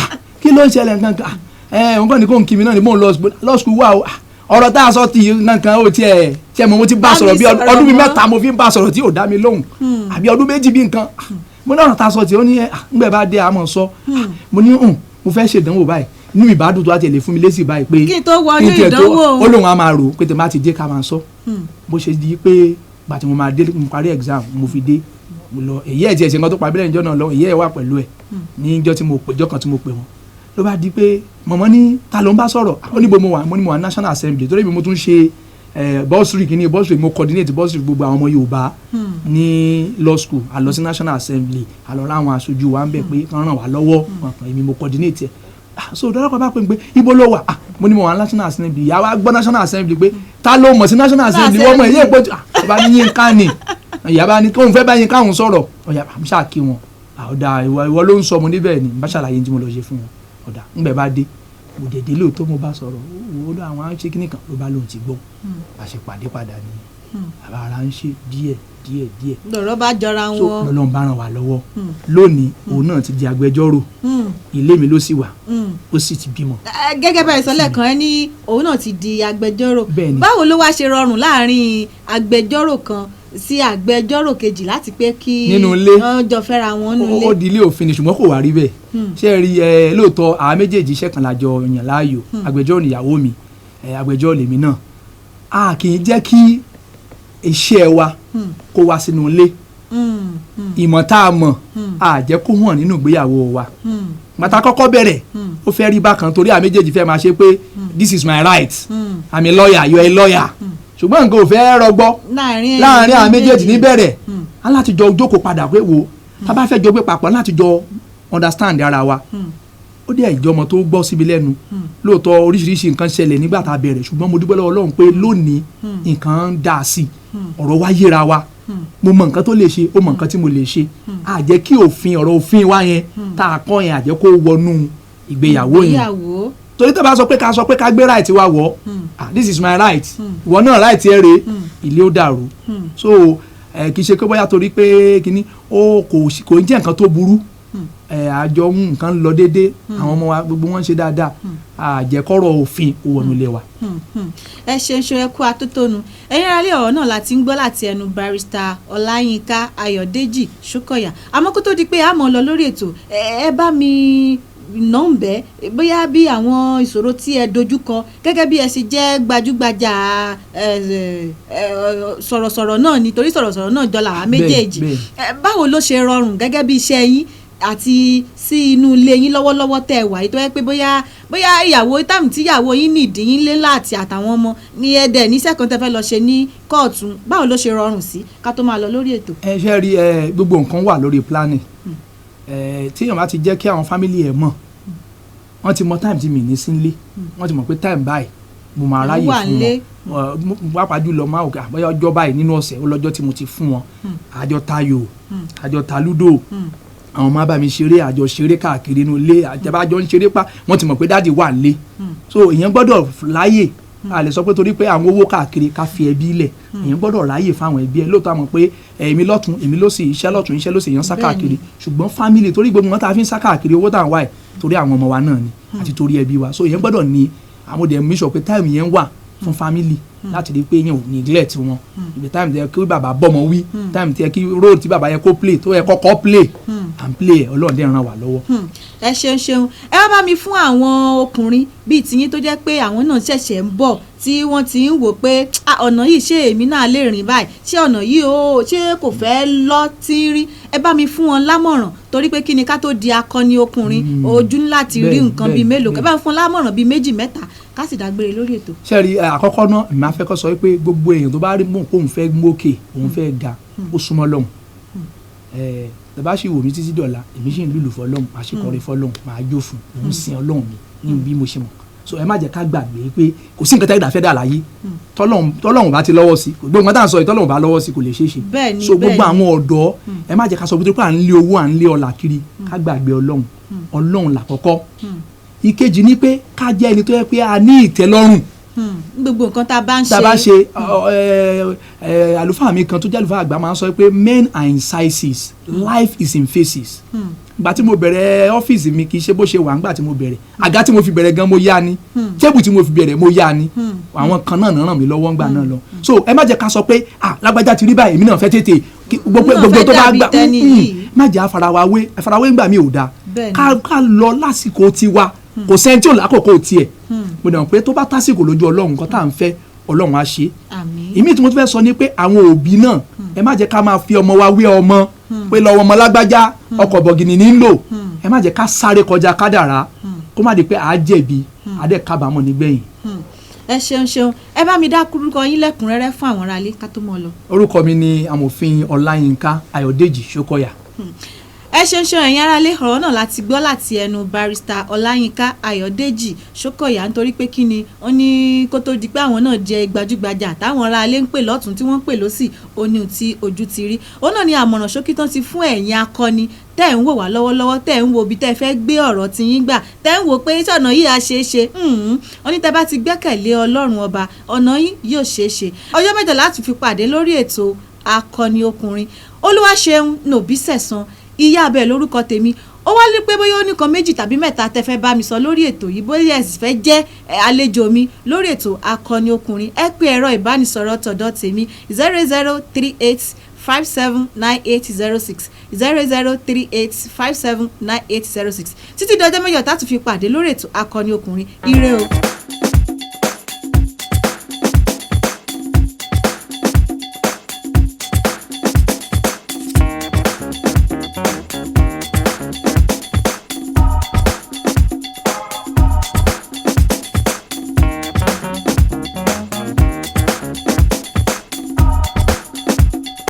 kí ló ń ṣẹlẹ̀ nǹkan kan òun kàn ní kó ń kí mi náà ni mò ń lọ skul wà o ọ̀rọ̀ tá a sọ ti nǹkan ó tiẹ̀ ṣe mo ti bá sọ̀rọ̀ bí ọdún mi mẹ́ta mo fi ń bá sọ̀rọ̀ tí ò dá mi lóhùn àbí ọdún méjì bí nǹkan mo ní ọ̀rọ̀ tá a sọ tí ó ní ńgbẹ́ bá dé àmọ́ sọ mo ní mo fẹ́ ṣèdánwò báyìí inú ìbádùn tó wá tẹ̀lé fún mi lésì báyìí pé kí n tó wọnú ìdánwò ó lóun á máa rò pé tèmi á ti dé ká máa sọ bó ṣe di pé gbà tí mo máa dé mo parí exam mo fi dé mo lọ èyí ẹ̀ tí ẹ̀ ṣe nǹkan tó parí lẹ́yìn ìjọ náà lọ èyí ẹ̀ wà pẹ̀lú ẹ̀ ní ìjọ tí mo pè ìjọ kan tí mo pè wọ́n ló bá di pé mọ̀mọ́ ní ta ló ń bá sọ̀rọ̀ ó ní bo mo wà mo ní mo wà National Assembly torí mi mo tún ṣe bursary kìíní bursary mo coordinate bursary gbogbo àwọn ọmọ Yorùbá ní law school a lọ sí National Assembly a lọ ráwọn aṣojú wa ń bẹ̀ pé kán ràn wá lọ́wọ́ èmi mo coordinate ẹ̀ so Dọ́lápọ̀ bá pè mí pé ibo ló wà mo ní mo wà National Assembly ìyá wa gbọ́ National Assembly pé ta ló mọ̀ sí National Assembly wọ́n mọ̀ èyí èpo ọba ní Yínká ni ìyá bá ní kóun fẹ́ bá Yínká òun sọ̀rọ̀ ọ̀yà àmì ṣáà kí wọn ọ̀dà ìwọ ló ń sọ mo níbẹ̀ ni bá ṣàlàyé tí mo lọ ṣe fún wọn ọ̀dà ńgbẹ̀ bá dé mo dèdè lóòótọ́ mo bá sọ̀rọ̀ owó lọ àwọn ṣé kíní kan ló bá lóun ti gbọ́ àṣepàdé padà ni àbára ń ṣe díẹ̀ lọ́rọ̀ bá jọra wọn so lọ́lọ́run bá ràn wá lọ́wọ́ lónìí òun náà ti di agbẹjọ́rò ilé mi ló sì wà ó sì ti bímọ. gẹ́gẹ́ bá ìsọ̀lẹ̀ kan ẹ ní òun náà ti di agbẹjọ́rò báwo ló wá ṣe rọrùn láàrin agbẹjọ́rò kan sí agbẹjọ́rò kejì láti pé kí wọ́n jọ fẹ́ra wọn nínú ilé. ó di ilé òfin ni ṣùgbọ́n kò wá rí bẹ́ẹ̀ ṣé ẹ rí lóòótọ́ àwọn méjèèjì iṣẹ́ kan lájọ yàn láàyò agbẹjọ́rò níyàwó mi agbẹjọ́rò lèmi náà a kì í jẹ́ kí iṣẹ́ wa kó wá sínú ilé ìmọ̀ tá a mọ̀ a jẹ́ kó hàn nínú ìgbéyàwó wa màtá kọ́kọ́ bẹ̀rẹ̀ ó fẹ́ rí bákan torí àwọn méjèèjì fẹ́ máa ṣe pé this is my right I'm a lawyer you are a lawyer ṣùgbọ́n nǹkan ò fẹ́ rọgbọ láàrin àwọn méjèèjì níbẹ̀rẹ̀ aláti jọ jókòó padà pé wo tá a bá fẹ́ jọ gbé papọ̀ láti jọ understand ara wa ó dé ìjọmọ tó gbọ́ síbi lẹ́nu lóòótọ́ oríṣiríṣi nǹkan ṣẹlẹ̀ nígbà tá a bẹ̀rẹ̀ ṣùgbọ́n mo dúpẹ́ lọ́wọ́ Ọlọ́run pé lónìí nǹkan ń dà sí ọ̀rọ̀ wa yéra wa mo mọ nǹkan tó lè ṣe ó mọ nǹkan tí mo lè ṣe a jẹ́ kí ọ̀rọ̀ òfin wa yẹn tá a kọ́ yẹn a jẹ́ kó wọnú ìgbéyàwó yẹn torí tó bá sọ pé ká gbé right wa wọ̀ this is my right ìwọ náà right ẹ rèé ilé ó dàrú so kì í ṣe pé bóyá torí pé kíní ó kò ń jẹ́ nǹkan tó burú àjọ nǹkan lọ déédéé àwọn ọmọ wa gbogbo wọn ṣe dáadáa àjẹkọ́rọ̀ òfin òwònú ilé wa. ẹ ṣe ẹ kú atótónu ẹ̀yin aráalé ọ̀rọ̀ náà láti ń gbọ́ láti ẹnu barrister Ọláyínká Ayọ̀déjì Ṣókọ̀yà àmọ́ kó tó di pé a mọ̀ lọ lórí ètò ẹ bá mi nọ́ǹbẹ́ bóyá bí àwọn ìṣòro tí ẹ dojúkọ gẹ́gẹ́ bí ẹ sì jẹ́ gbajúgbajà sọ̀rọ̀sọ̀rọ̀ náà nítorí sọ̀rọ̀sọ̀rọ̀ náà jọ làwa méjèèjì báwo ló ṣe rọrùn gẹ́gẹ́ bí iṣẹ́ yín àti sí inú ilé yín lọ́wọ́lọ́wọ́ tẹ́ ẹ wà yìí tó yẹ pé bóyá ìyàwó táàmù tí ìyàwó yín nìdí yín lé láti àtàwọn ọmọ ní ẹ̀dẹ̀ níṣẹ́ kan tẹ́ fẹ́ lọ ṣe ní kóòtù báwo ló ṣe rọrùn sí ká tó máa lọ lórí ètò. ẹ ṣe rí gbogbo nǹkan wà lórí planning tí èèyàn bá ti jẹ́ kí àwọn family ẹ̀ mọ̀ wọ́n ti mọ time tí mi ní sí ilé wọ́n ti mọ̀ pé time báyìí mo máa ráyè fún wọn pàápàá jùlọ máa ò bóyá ọjọ́ báyìí nínú ọ̀sẹ̀ ó lọ́jọ́ tí mo ti fún wọn àjọ tayò àjọ talúdò àwọn máa bá mi ṣeré àjọ ṣeré káàkiri inú ilé àjẹbájọ ń ṣeré pa wọ́n ti mọ̀ pé dáàdi wà nílé so èèyàn gbọ́dọ̀ láyè a lè sọ pé torí pé àwọn owó káàkiri ká fi ẹbí lẹ̀ èèyàn gbọ́dọ̀ ráyè fáwọn ẹbí ẹ lóòótọ́ àmọ́ pé èmi lọ́tún èmi lósì iṣẹ́ lọ́tún iṣẹ́ lósì èèyàn sá káàkiri ṣùgbọ́n family torí gbogbo wọn tá a fi ń sá káàkiri owó tá à ń wá ẹ̀ torí àwọn ọmọ wa náà ni àti torí ẹbí wa so èèyàn gbọ́dọ̀ ní àwọn ọdẹ mi sọ pé time yẹn wà fún family láti rí pé yẹn ò neglect wọn ibi time tẹ kí bàbá bọ́mọ wí time tẹ kí role tí bàbá yẹ kó play tó yẹ kọ́kọ́ play and play ọlọ́run dẹ̀ ràn wá lọ́wọ́. ẹ ṣeun ẹ wá bá mi fún àwọn ọkùnrin bíi tiyín tó jẹ́ pé àwọn náà ṣẹ̀ṣẹ̀ ń bọ̀ tí wọ́n ti ń wò pé ọ̀nà yìí ṣé èmi náà lè rìn báyìí ṣé ọ̀nà yìí ṣé kò fẹ́ lọ tíírí ẹ bá mi fún wọn lámọ̀ràn torí pé kí ni ká tó di akọni ọkùnrin ojú ní láti rí nǹkan bíi mélòó ẹ bá mi fún wọn lámọ̀ràn bíi méjì mẹ́ta ká sì dágbére lórí ètò. sẹ́ẹ̀rì àkọ́kọ́ náà èmi á fẹ́ kọ́ sọ pé gbogbo èèyàn tó bá rí mọ̀ kóun fẹ́ mókè òun fẹ́ ga ó súnmọ́ lọ́hùn tẹ́bá sì wò mí títí dọ̀la èmi sì ń lùlù fọlọ́hùn máa ṣe kọrin fọlọ́hùn máa jó fún òun sin ọlọ́hùn mi ní bí mo ṣe mọ̀ so ẹ má jẹ́ ká gbàgbé pé kò sí nǹkan tẹ́lẹ̀ fẹ́ dà láyé tọ́lọ́hùn bá ti lọ́wọ́ sí gbogbo nǹkan tá à ń sọ yìí tọ́lọ́hùn bá lọ́wọ́ sí kò lè ṣeé ṣe so gbogbo àwọn ọ̀dọ́ ẹ má jẹ́ ká sọ pé à ń lé owó à ń lé ọlà kiri ká gbàgbé ọlọ́hùn làkọ́kọ́ ìkejì ni pé ká jẹ́ ẹni tó yẹ pé a ní ìtẹ́lọ́rùn gbogbo nǹkan tá a bá ń ṣe àlùfáà mi kan tó jẹ́ àlùfáà àgbà máa ń sọ pé men are in sizes life is in phases ìgbà tí mo bẹ̀rẹ̀ ọ́fíìsì mi kì í ṣe bó ṣe wà ńgbà tí mo bẹ̀rẹ̀ àga tí mo fi bẹ̀rẹ̀ gan mo yá ni tébù tí mo fi bẹ̀rẹ̀ mo yá ni àwọn kan náà ràn mí lọ́wọ́ ńgbà náà lọ so ẹ má jẹ́ ká sọ pé lágbájá ti rí báyìí èmi náà fẹ́ tètè gbogbo tó bá gbà má jẹ́ àfarawé ńgbà mi ò dáa ká lọ lásìkò tiwa kò sẹ́ni tí ò lákòókò tiẹ̀ mo dàn pé tó bá tásìkò lójú ọlọ́run nǹkan tá à ń fẹ́ ọlọ́run á ṣe ìmí tí mo tún fẹ́ sọ ni pé àwọn òbí náà ẹ má jẹ́ ká máa fi ọmọ wa wé ọmọ pé lọ́wọ́ ọmọ lágbájá ọkọ̀ bọ̀gìnì nílò ẹ má jẹ́ ká sáré kọjá kádàrá kó má di pé àá jẹ̀bi àdẹ́ kábàámọ̀ nígbẹ̀yìn. ẹ ṣeun ẹ bá mi dá orúkọ yín lẹ́kùnrẹ́rẹ́ fún àwọn aráalé ká tó mọ́ lọ. orúkọ mi ni amòfin ọláyínká ayọ̀dèjì ṣókọ̀yà. ẹ ṣeun ẹ̀yin aráalé ọ̀rọ̀ náà láti gbọ́ láti ẹnu barrister ọláyínká ayọ̀dèjì ṣókọ̀yà nítorí pé kí ni wọ́n ní kó tó di pé àwọn náà jẹ́ gbajúgbajà táwọn aráalé ń pè lọ́tún tí wọ́n ń pè lọ́sì oní tí ojú ti rí òun náà ni àmọ̀ràn ṣókí tán ti fún ẹ̀yin akọni tẹ́ ń wò wá lọ́wọ́lọ́wọ́ tẹ́ ń wo ibi tẹ́ fẹ́ gbé ọ̀rọ̀ tí yín gbà tẹ́ ń wò pé ọ̀nà yìí á ṣeé ṣe wọ́n ní tẹ́ bá ti gbẹ́kẹ̀lé ọlọ́run ọba ọ̀nà yìí yóò ṣeé ṣe ọjọ́ mẹ́jọ láti fi pàdé lórí ètò akọni ọkùnrin Olúwaṣeun Òbísẹ̀san ìyá abẹ lórúkọ tèmi ó wá lé pé bóyá ó nìkan méjì tàbí mẹ́ta tẹ́ fẹ́ bá mi sọ lórí ètò yìí bóyá ẹ sì fẹ́ jẹ́ àlejò mi lórí ètò akọni ọkùnrin ẹ pé ẹ̀rọ ìbánisọ̀rọ̀ tọ̀dọ̀ tèmi 0038579806 0038579806 títí dọjọ́ mẹ́jọ tá a tún fi pàdé lórí ètò akọni ọkùnrin ire o.